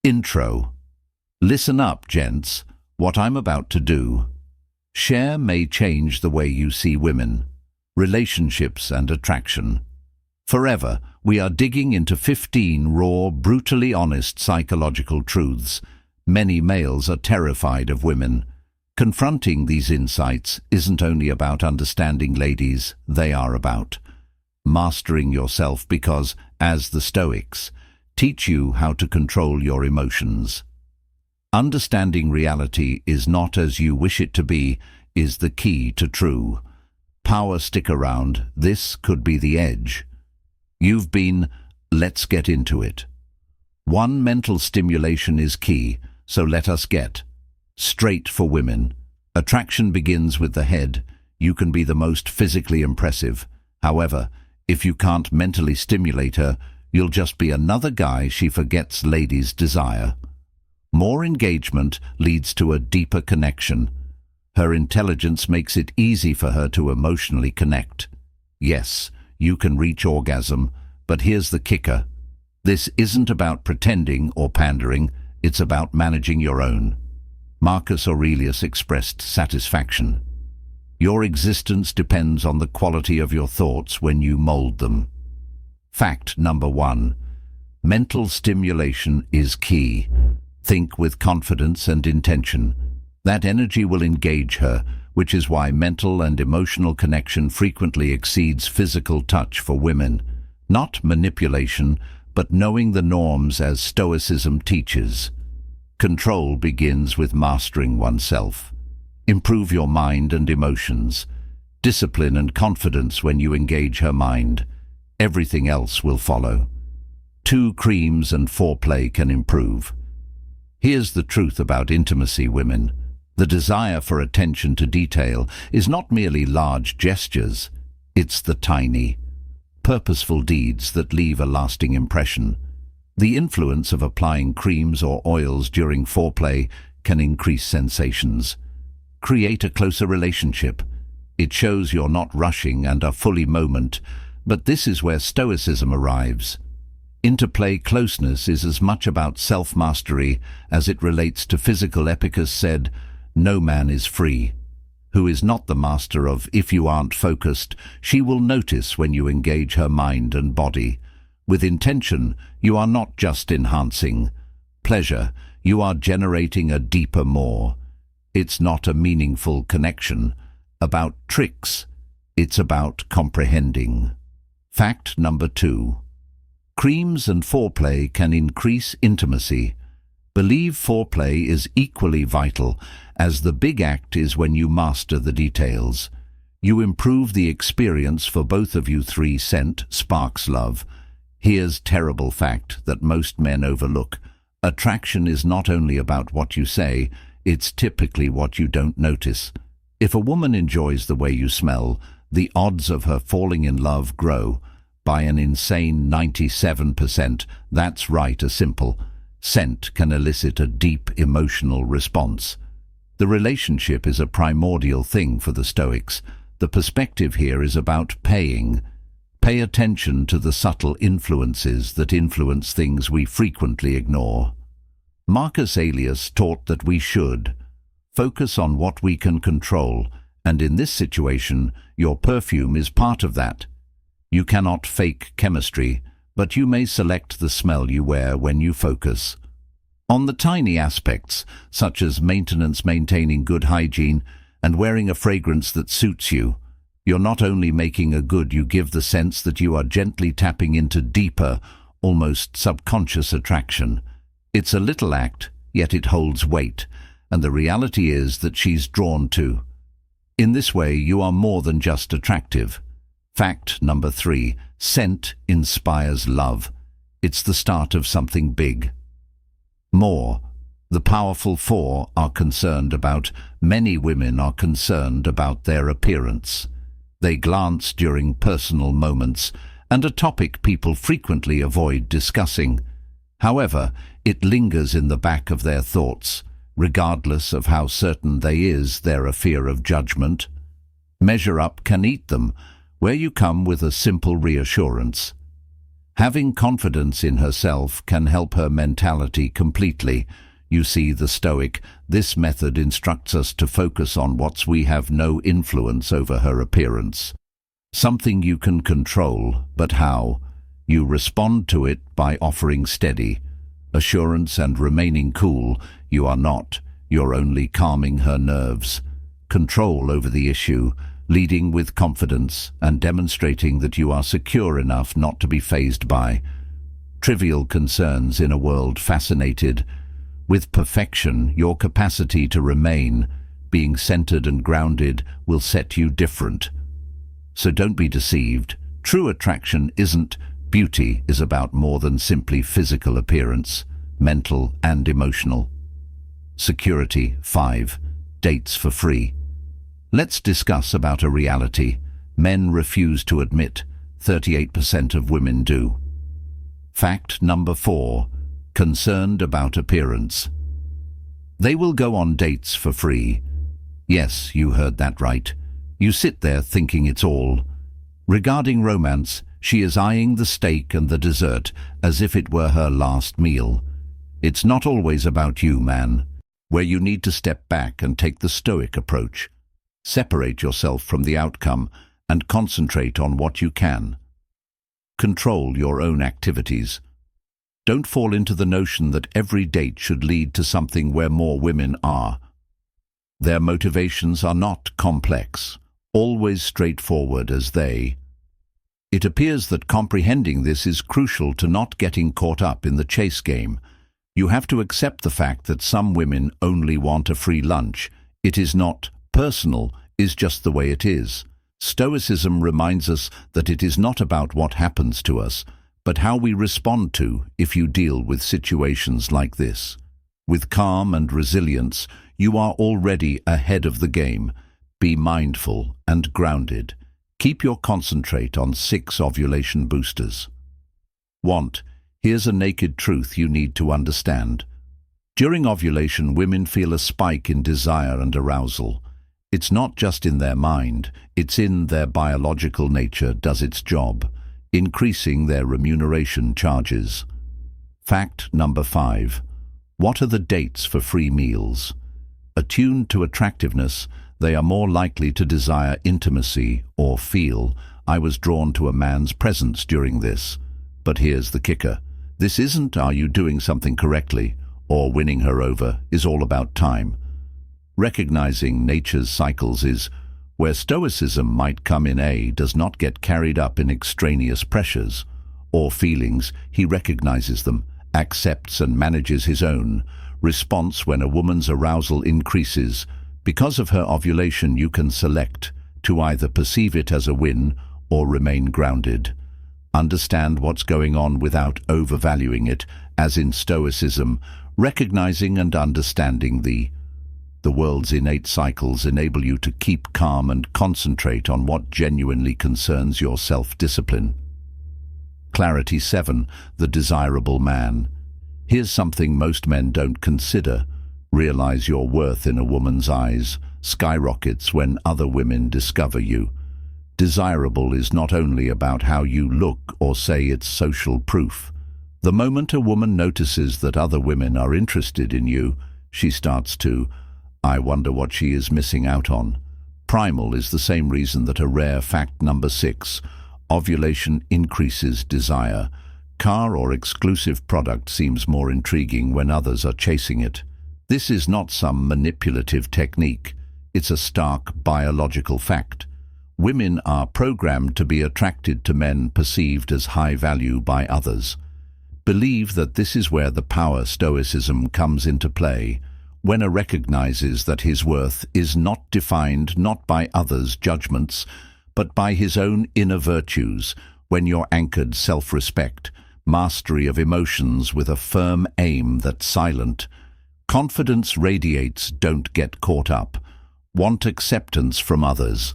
Intro. Listen up, gents. What I'm about to do. Share may change the way you see women, relationships and attraction. Forever, we are digging into 15 raw, brutally honest psychological truths. Many males are terrified of women. Confronting these insights isn't only about understanding ladies, they are about mastering yourself because, as the Stoics, teach you how to control your emotions. Understanding reality is not as you wish it to be is the key to true power. Stick around, this could be the edge. Let's get into it. 1. Mental stimulation is key, so let us get straight for women. Attraction begins with the head. You can be the most physically impressive. However, if you can't mentally stimulate her, you'll just be another guy she forgets ladies desire. More engagement leads to a deeper connection. Her intelligence makes it easy for her to emotionally connect. Yes, you can reach orgasm, but here's the kicker. This isn't about pretending or pandering, it's about managing your own. Marcus Aurelius expressed satisfaction. Your existence depends on the quality of your thoughts when you mold them. Fact number 1. Mental stimulation is key. Think with confidence and intention. That energy will engage her, which is why mental and emotional connection frequently exceeds physical touch for women. Not manipulation, but knowing the norms as Stoicism teaches. Control begins with mastering oneself. Improve your mind and emotions. Discipline and confidence when you engage her mind. Everything else will follow. 2. Creams and foreplay can improve. Here's the truth about intimacy, women. The desire for attention to detail is not merely large gestures. It's the tiny, purposeful deeds that leave a lasting impression. The influence of applying creams or oils during foreplay can increase sensations. Create a closer relationship. It shows you're not rushing and are fully moment, but this is where Stoicism arrives. Interplay closeness is as much about self-mastery as it relates to physical. Epicus said, "No man is free, who is not the master of. If you aren't focused, she will notice when you engage her mind and body. With intention, you are not just enhancing pleasure, you are generating a deeper more. It's not a meaningful connection about tricks, it's about comprehending." Fact number 2. Creams and foreplay can increase intimacy. Believe foreplay is equally vital, as the big act is when you master the details. You improve the experience for both of you. 3. Scent sparks love. Here's terrible fact that most men overlook. Attraction is not only about what you say, it's typically what you don't notice. If a woman enjoys the way you smell, the odds of her falling in love grow by an insane 97%. That's right, a simple scent can elicit a deep emotional response. The relationship is a primordial thing for the Stoics. The perspective here is about paying. Pay attention to the subtle influences that influence things we frequently ignore. Marcus Aurelius taught that we should focus on what we can control, and in this situation, your perfume is part of that. You cannot fake chemistry, but you may select the smell you wear when you focus on the tiny aspects, such as maintaining good hygiene, and wearing a fragrance that suits you. You're not only making a good, you give the sense that you are gently tapping into deeper, almost subconscious attraction. It's a little act, yet it holds weight, and the reality is that she's drawn to. In this way, you are more than just attractive. Fact number 3. Scent inspires love. It's the start of something big. More. The powerful 4 are concerned about. Many women are concerned about their appearance. They glance during personal moments, and a topic people frequently avoid discussing. However, it lingers in the back of their thoughts, regardless of how certain they're a fear of judgment. Measure up can eat them, where you come with a simple reassurance. Having confidence in herself can help her mentality completely. You see, the Stoic, this method instructs us to focus on what we have no influence over her appearance. Something you can control, but how? You respond to it by offering steady assurance and remaining cool. You are not. You're only calming her nerves. Control over the issue, leading with confidence and demonstrating that you are secure enough not to be fazed by trivial concerns in a world fascinated with perfection. Your capacity to remain, being centered and grounded, will set you different. So don't be deceived. True attraction isn't. Beauty is about more than simply physical appearance, mental and emotional. Security. 5. Dates for free. Let's discuss about a reality men refuse to admit. 38% of women do. Fact number 4. Concerned about appearance. They will go on dates for free. Yes, you heard that right. You sit there thinking it's all. Regarding romance, she is eyeing the steak and the dessert as if it were her last meal. It's not always about you, man. Where you need to step back and take the Stoic approach. Separate yourself from the outcome and concentrate on what you can. Control your own activities. Don't fall into the notion that every date should lead to something where more women are. Their motivations are not complex, always straightforward as they. It appears that comprehending this is crucial to not getting caught up in the chase game. You have to accept the fact that some women only want a free lunch. It is not personal, is just the way it is. Stoicism reminds us that it is not about what happens to us, but how we respond to if you deal with situations like this. With calm and resilience, you are already ahead of the game. Be mindful and grounded. Keep your concentrate on 6 ovulation boosters. Want. Here's a naked truth you need to understand. During ovulation, women feel a spike in desire and arousal. It's not just in their mind, it's in their biological nature does its job, increasing their remuneration charges. Fact number 5. What are the dates for free meals? Attuned to attractiveness, they are more likely to desire intimacy or feel, I was drawn to a man's presence during this. But here's the kicker. This isn't are you doing something correctly or winning her over is all about time. Recognizing nature's cycles is where Stoicism might come in. Does not get carried up in extraneous pressures or feelings. He recognizes them, accepts and manages his own response. When a woman's arousal increases because of her ovulation, you can select to either perceive it as a win or remain grounded. Understand what's going on without overvaluing it, as in Stoicism, recognizing and understanding the world's innate cycles enable you to keep calm and concentrate on what genuinely concerns your self-discipline. Clarity. 7. The desirable man. Here's something most men don't consider. Realize your worth in a woman's eyes skyrockets when other women discover you. Desirable is not only about how you look or say it's social proof. The moment a woman notices that other women are interested in you, she starts to, I wonder what she is missing out on. Primal is the same reason that a rare fact number 6, ovulation increases desire. Car or exclusive product seems more intriguing when others are chasing it. This is not some manipulative technique. It's a stark biological fact. Women are programmed to be attracted to men perceived as high value by others. Believe that this is where the power Stoicism comes into play, when a recognizes that his worth is not defined not by others' judgments, but by his own inner virtues, when you're anchored self-respect, mastery of emotions with a firm aim that's silent. Confidence radiates. Don't get caught up. Want acceptance from others.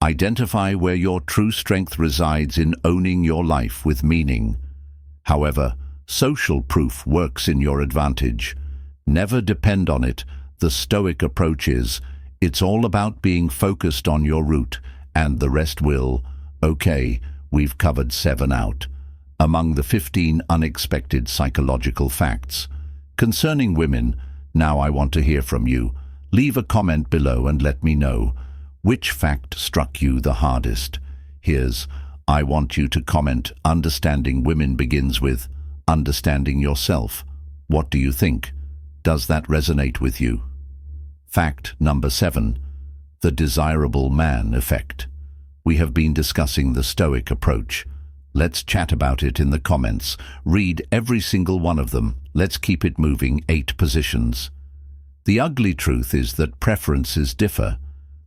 Identify where your true strength resides in owning your life with meaning. However, social proof works in your advantage. Never depend on it. The Stoic approach is, it's all about being focused on your route, and the rest will. Okay, we've covered 7 out. among the 15 unexpected psychological facts concerning women. Now I want to hear from you. Leave a comment below and let me know which fact struck you the hardest. I want you to comment. Understanding women begins with understanding yourself. What do you think? Does that resonate with you? Fact number 7. The desirable man effect. We have been discussing the Stoic approach. Let's chat about it in the comments. Read every single one of them. Let's keep it moving. 8 positions. The ugly truth is that preferences differ.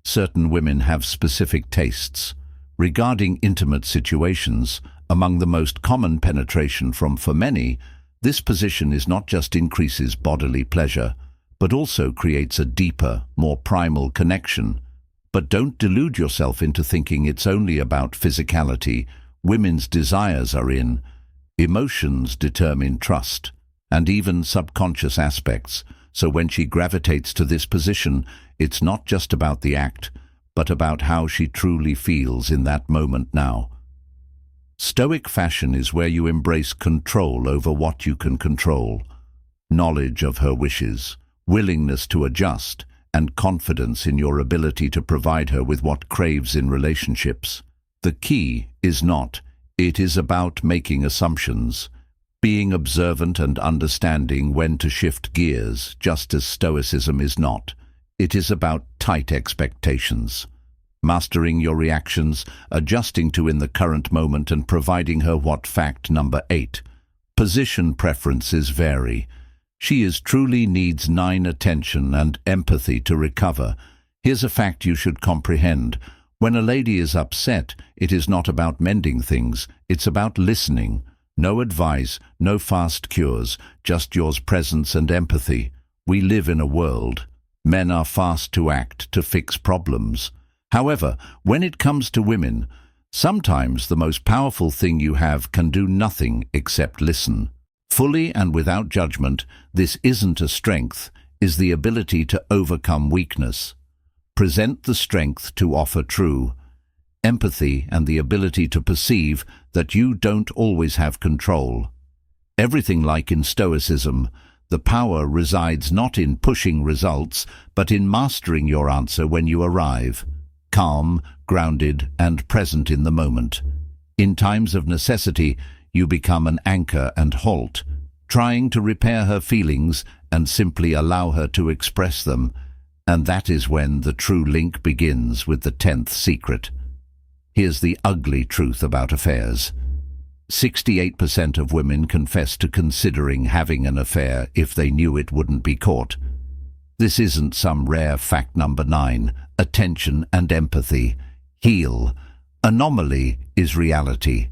Certain women have specific tastes. Regarding intimate situations, among the most common penetration for many, this position is not just increases bodily pleasure, but also creates a deeper, more primal connection. But don't delude yourself into thinking it's only about physicality. Women's desires are in. Emotions determine trust, and even subconscious aspects. So when she gravitates to this position, it's not just about the act, but about how she truly feels in that moment now. Stoic fashion is where you embrace control over what you can control, knowledge of her wishes, willingness to adjust, and confidence in your ability to provide her with what craves in relationships. The key is not, it is about making assumptions, being observant and understanding when to shift gears, just as Stoicism is not. It is about tight expectations, mastering your reactions, adjusting to in the current moment and providing her what. Fact number 8. Position preferences vary. She truly needs 9 attention and empathy to recover. Here's a fact you should comprehend. When a lady is upset, it is not about mending things, it's about listening. No advice, no fast cures, just yours presence and empathy. We live in a world. Men are fast to act, to fix problems. However, when it comes to women, sometimes the most powerful thing you have can do nothing except listen. Fully and without judgment. This isn't a strength, is the ability to overcome weakness. Present the strength to offer true empathy and the ability to perceive that you don't always have control. Everything like in Stoicism, the power resides not in pushing results, but in mastering your answer when you arrive, calm, grounded, and present in the moment. In times of necessity, you become an anchor and halt, trying to repair her feelings and simply allow her to express them. And that is when the true link begins with the 10th secret. Here's the ugly truth about affairs. 68% of women confess to considering having an affair if they knew it wouldn't be caught. This isn't some rare fact. Number 9. Attention and empathy. Heal. Anomaly is reality.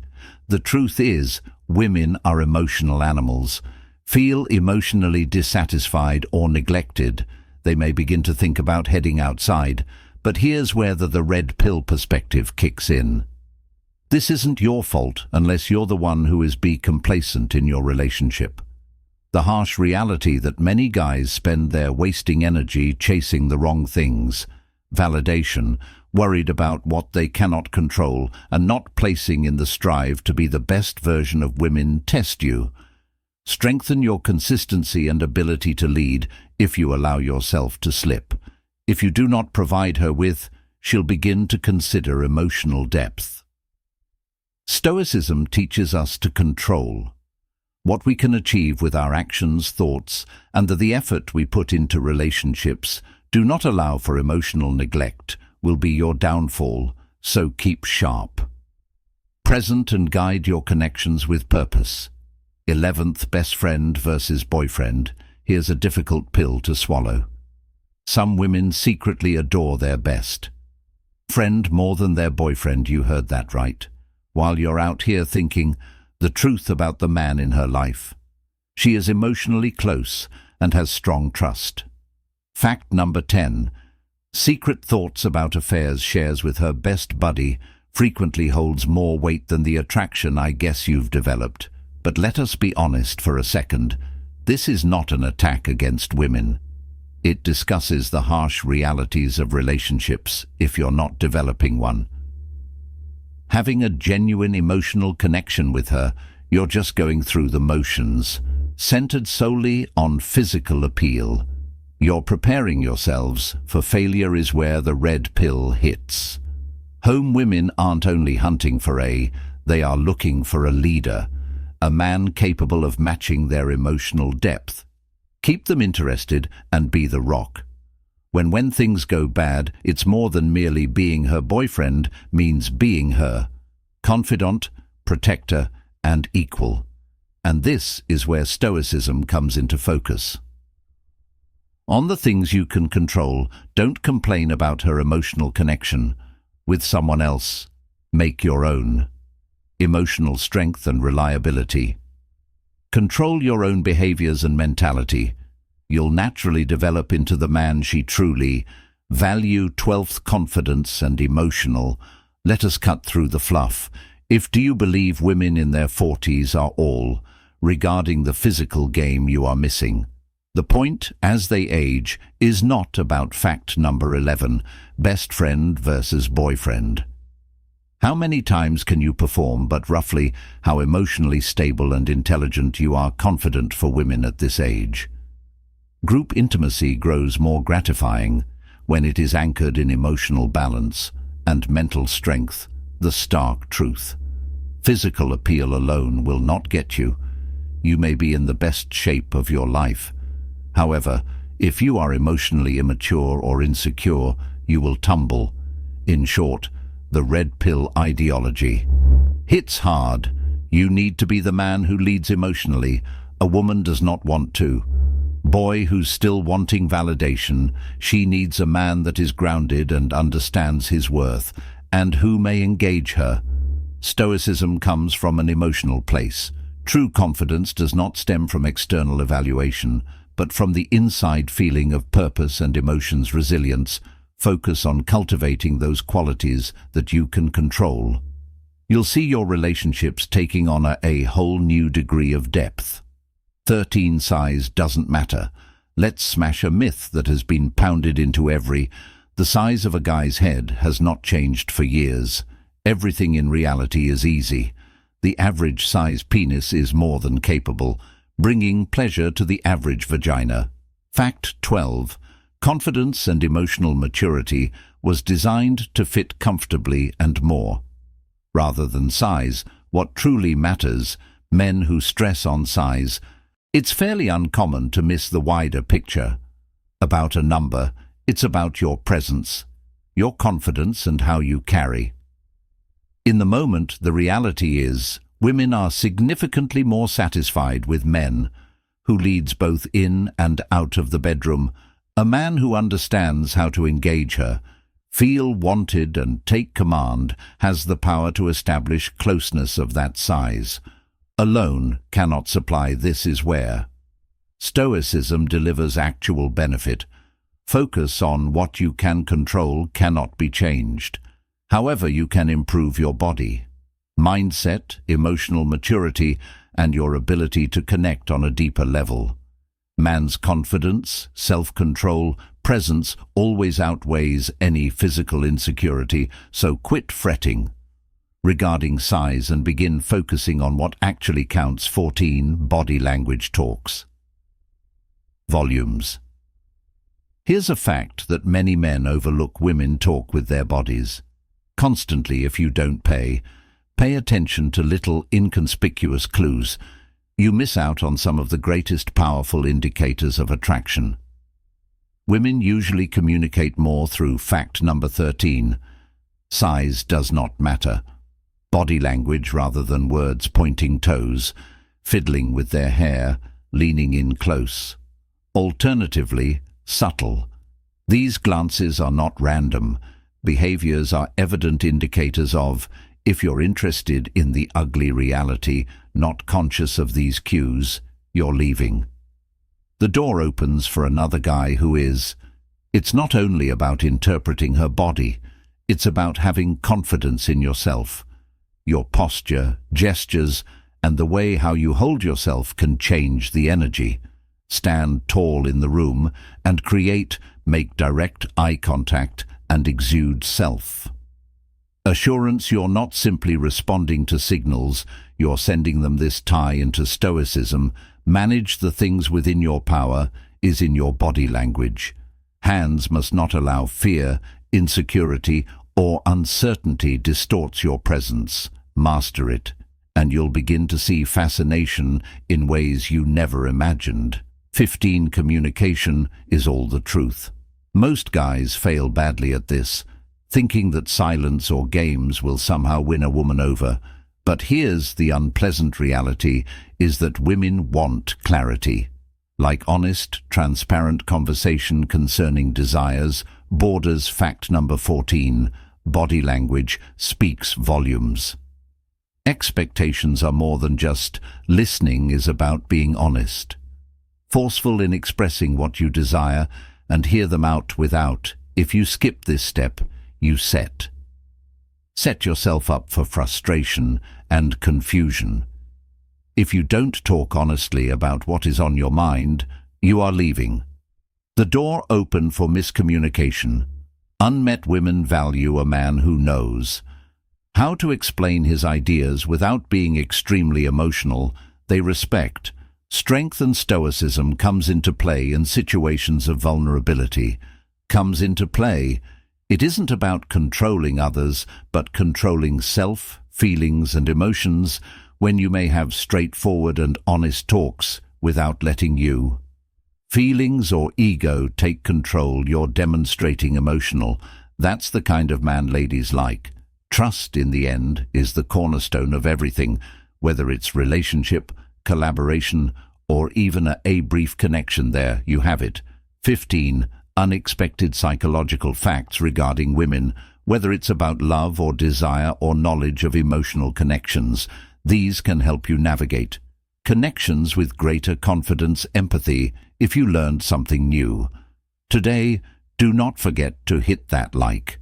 The truth is, women are emotional animals. Feel emotionally dissatisfied or neglected, they may begin to think about heading outside. But here's where the red pill perspective kicks in. This isn't your fault unless you're the one who is complacent in your relationship. The harsh reality that many guys spend their wasting energy chasing the wrong things, validation, worried about what they cannot control, and not placing in the strive to be the best version of women. Test you. Strengthen your consistency and ability to lead if you allow yourself to slip. If you do not provide her with, she'll begin to consider emotional depth. Stoicism teaches us to control what we can achieve with our actions, thoughts, and the effort we put into relationships. Do not allow for emotional neglect, will be your downfall, so keep sharp. Present and guide your connections with purpose. 11th, best friend versus boyfriend. Here's a difficult pill to swallow. Some women secretly adore their best friend more than their boyfriend. You heard that right. While you're out here thinking the truth about the man in her life. She is emotionally close and has strong trust. Fact number 10. Secret thoughts about affairs shares with her best buddy frequently holds more weight than the attraction I guess you've developed. But let us be honest for a second. This is not an attack against women. It discusses the harsh realities of relationships if you're not developing one. Having a genuine emotional connection with her, You're just going through the motions, centered solely on physical appeal. You're preparing yourselves, for failure is where the red pill hits. Home women aren't only hunting for they are looking for a leader, a man capable of matching their emotional depth. Keep them interested and be the rock. When things go bad, it's more than merely being her boyfriend, means being her confidant, protector, and equal. And this is where Stoicism comes into focus. On the things you can control, don't complain about her emotional connection with someone else. Make your own. Emotional strength and reliability. Control your own behaviors and mentality. You'll naturally develop into the man she truly value. 12th, confidence and emotional. Let us cut through the fluff. Do you believe women in their 40s are all regarding the physical game you are missing? The point, as they age, is not about fact number 11, best friend versus boyfriend. How many times can you perform, but roughly how emotionally stable and intelligent you are confident for women at this age. Group intimacy grows more gratifying when it is anchored in emotional balance and mental strength, the stark truth. Physical appeal alone will not get you. You may be in the best shape of your life. However, if you are emotionally immature or insecure, you will tumble. In short, the red pill ideology hits hard. You need to be the man who leads emotionally. A woman does not want to. Boy who's still wanting validation, she needs a man that is grounded and understands his worth, and who may engage her. Stoicism comes from an emotional place. True confidence does not stem from external evaluation, but from the inside feeling of purpose and emotions resilience. Focus on cultivating those qualities that you can control. You'll see your relationships taking on a whole new degree of depth. 13 size doesn't matter. Let's smash a myth that has been pounded into the size of a guy's head has not changed for years. Everything in reality is easy. The average size penis is more than capable, bringing pleasure to the average vagina. Fact 12. Confidence and emotional maturity was designed to fit comfortably and more. Rather than size, what truly matters, men who stress on size, it's fairly uncommon to miss the wider picture. About a number, it's about your presence, your confidence and how you carry. In the moment, the reality is, women are significantly more satisfied with men who leads both in and out of the bedroom, a man who understands how to engage her, feel wanted and take command, has the power to establish closeness of that size. Alone cannot supply. This is where Stoicism delivers actual benefit. Focus on what you can control cannot be changed. However, you can improve your body, mindset, emotional maturity, and your ability to connect on a deeper level. Man's confidence, self-control, presence always outweighs any physical insecurity, so quit fretting regarding size and begin focusing on what actually counts. 14. Body language talks. Volumes. Here's a fact that many men overlook: women talk with their bodies constantly. If you don't pay attention to little inconspicuous clues, you miss out on some of the greatest powerful indicators of attraction. Women usually communicate more through fact number 13. Size does not matter. Body language rather than words. Pointing toes, fiddling with their hair, leaning in close. Alternatively, subtle. These glances are not random. Behaviors are evident indicators of, if you're interested in the ugly reality, not conscious of these cues, you're leaving. The door opens for another guy who is. It's not only about interpreting her body, it's about having confidence in yourself. Your posture, gestures, and the way how you hold yourself can change the energy. Stand tall in the room and make direct eye contact and exude self. Assurance you're not simply responding to signals, you're sending them. This tie into Stoicism. Manage the things within your power is in your body language. Hands must not allow fear, insecurity, or uncertainty distorts your presence. Master it, and you'll begin to see fascination in ways you never imagined. 15. Communication is all the truth. Most guys fail badly at this, thinking that silence or games will somehow win a woman over. But here's the unpleasant reality, is that women want clarity. Like honest, transparent conversation concerning desires, borders. Fact number 14. Body language speaks volumes. Expectations are more than just listening, is about being honest. Forceful in expressing what you desire and hear them out without. If you skip this step, you set yourself up for frustration and confusion. If you don't talk honestly about what is on your mind, you are leaving the door open for miscommunication. Unmet women value a man who knows how to explain his ideas without being extremely emotional. They respect strength, and Stoicism comes into play in situations of vulnerability. It isn't about controlling others, but controlling self, feelings, and emotions. When you may have straightforward and honest talks without letting you feelings or ego take control, you're demonstrating emotional. That's the kind of man ladies like. Trust, in the end, is the cornerstone of everything, whether it's relationship, collaboration, or even a brief connection. There you have it. 15. Unexpected psychological facts regarding women, whether it's about love or desire or knowledge of emotional connections. These can help you navigate connections with greater confidence, empathy, if you learned something new today. Do not forget to hit that like.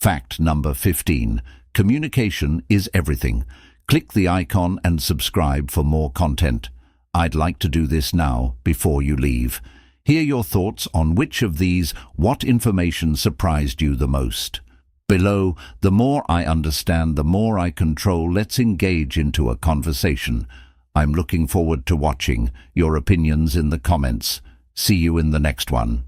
Fact number 15. Communication is everything. Click the icon and subscribe for more content. I'd like to do this now before you leave. Hear your thoughts on which of these, what information surprised you the most. Below, the more I understand, the more I control. Let's engage into a conversation. I'm looking forward to watching your opinions in the comments. See you in the next one.